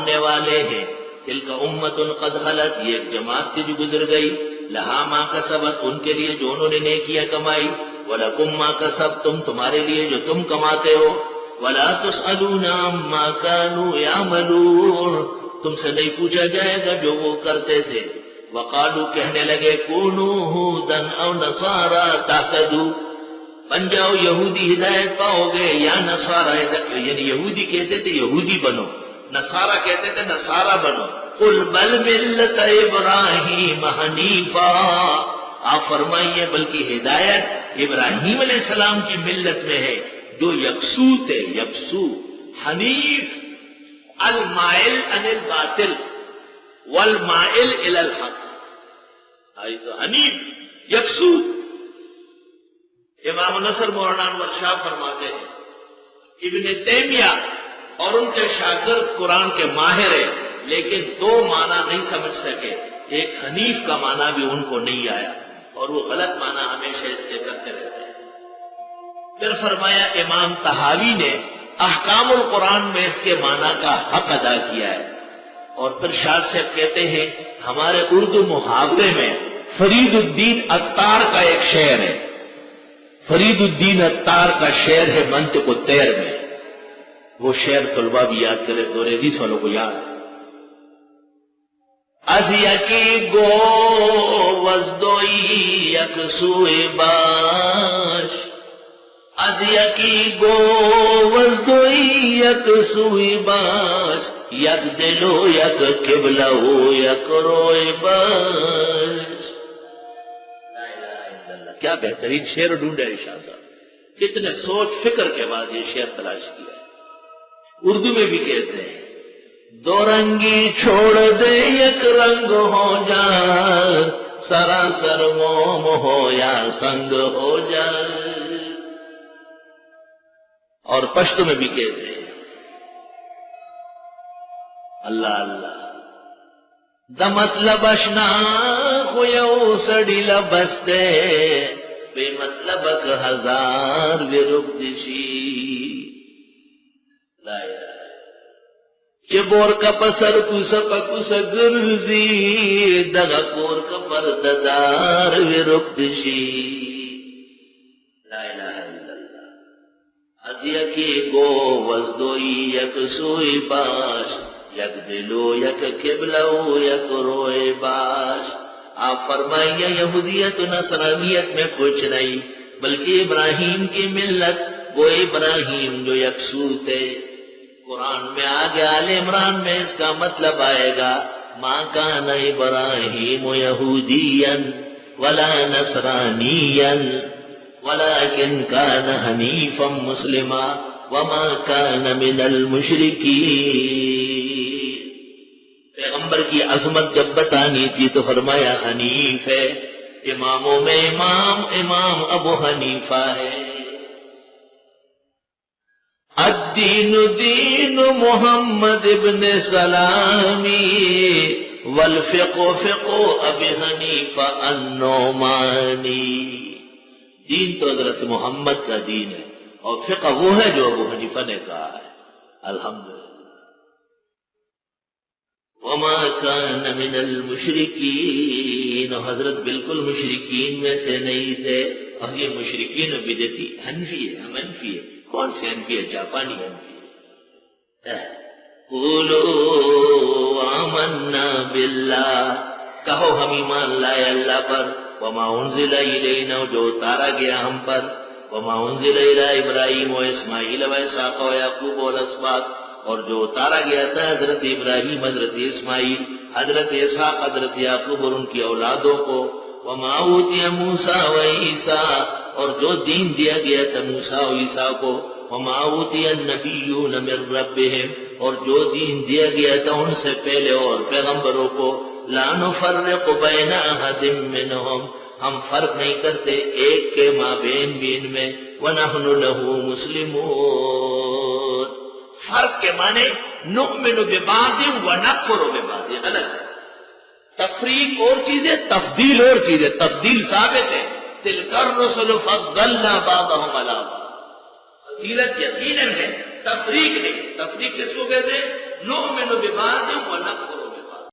ماننے والے ہیں. تلک امت قد خلت، یہ ایک جماعت تھی جو گزر گئی. لہا ما کسبت، ان کے لیے جو انہوں نے نیکیاں کمائی. ولکم ما کسبتم، تمہارے لیے جو تم کماتے ہو. ولا تسألون عما كانوا يعملون، تم سے نہیں پوچھا جائے گا جو وہ کرتے تھے. وقالوا، کہنے لگے كونوا هودا او نصارى تهتدوا، بن جاؤ یہودی ہدایت پاؤ گے، یا نصارى، یعنی یہودی کہتے تھے یہودی بنو، نصارى کہتے تھے نصارى بنو. قل بل ملت ابراہیم حنیفا، آپ فرمائیے بلکہ ہدایت ابراہیم علیہ السلام کی ملت میں ہے جو یکسو تھے. یکسو، حنیف، المائل عن الباطل والمائل الى الحق. حنیف، یکسو. امام نصر مولانا انور شاہ فرماتے ہیں ابن تیمیہ اور ان کے شاگرد قرآن کے ماہر ہیں، لیکن دو معنی نہیں سمجھ سکے. ایک حنیف کا معنی بھی ان کو نہیں آیا، اور وہ غلط معنی ہمیشہ اس کے کرتے رہتے ہیں. پھر فرمایا امام طحاوی نے احکام القرآن میں اس کے معنی کا حق ادا کیا ہے. اور پھر شاہ صاحب کہتے ہیں ہمارے اردو محاورے میں فرید الدین عطار کا ایک شعر ہے. فرید الدین عطار کا شعر ہے منطق الطیر میں. وہ شعر طلبہ بھی یاد کرے، دور حدیث والوں کو یاد ہے. از یکی گو وزدوئی یک سوئی باش، از یکی گو وزدوئی یک سوئی باش، یک دلو یک قبلہو یک روئی باش. لا الہ الا اللہ، کیا بہترین شعر ڈھونڈے ہے شاہ صاحب. کتنے سوچ فکر کے بعد یہ شعر تلاش کیا. اردو میں بھی کہتے ہیں دو رنگی چھوڑ دے یک رنگ ہو جا، سراسر موم ہو یا سنگ ہو جا. اور پشتو میں بھی کہتے ہیں اللہ اللہ دا مطلب اشنا خویو سڑی لبستے، بے مطلب ہزار ورک دشی. لا الہ کہ بور کا پسر کس پکس گرزی، دغا کور کا پرددار ورک دشی. لا الہ الا اللہ. از یکی گو وزدوئی یک سوئی باش، یک دلو یک قبلو یک روئی باش. آپ فرمائیے یہودیت و نصرانیت میں کچھ نہیں، بلکہ ابراہیم کی ملت، وہ ابراہیم جو یکسو تھے. قرآن میں آگے آل عمران میں اس کا مطلب آئے گا ما کان ابراہیم یہودیا ولا نصرانیا ولکن کان حنیفا مسلما وما کان من المشرکین. پیغمبر کی عظمت جب بتانی تھی تو فرمایا حنیف ہے. اماموں میں امام ابو حنیفہ ہے. الدین دین محمد ابن سلامی والفقہ فقہ ابی حنیفہ النعمانی. دین تو حضرت محمد کا دین ہے، اور فقہ وہ ہے جو ابو حنیفہ نے کہا ہے. الحمدللہ. وما کان من المشرکین، حضرت بالکل مشرکین میں سے نہیں تھے. اور یہ مشرکین و بدعتی حنفی ہے، ہم حنفی ہے. کون سے حنفی ہے؟ جاپانی حنفی ہے. قولوا آمنا باللہ، کہو ہم ایمان لائے اللہ پر. وما انزل الینا، جو اتارا گیا ہم پر. وما انزل الی ابراہیم و اسماعیل و اسحاق و یعقوب و الاسباط، اور جو اتارا گیا تھا حضرت ابراہیم، حضرت اسماعیل، حضرت اسحاق، حضرت یعقوب اور ان کی اولادوں کو. وما اوتی موسیٰ و عیسیٰ، اور جو دین دیا گیا تھا موسیٰ و عیسیٰ کو. وما اوتی النبیون من ربہم، اور جو دین دیا گیا تھا ان سے پہلے اور پیغمبروں کو. لا نفرق بین احد منہم، ہم فرق نہیں کرتے ایک کے مابین بھی ان میں. ونحن له مسلمون، فرق کے معنی نؤمن ببعض ونکفر ببعض، غلط ہے. تفریق اور چیز ہے، تفضیل اور چیز ہے. تفضیل ثابت ہے، تلک الرسل فضلنا بعضهم على بعض، فضیلت یقیناً ہے، تفریق نہیں. تفریق کس کو کہتے ہیں؟ نؤمن ببعض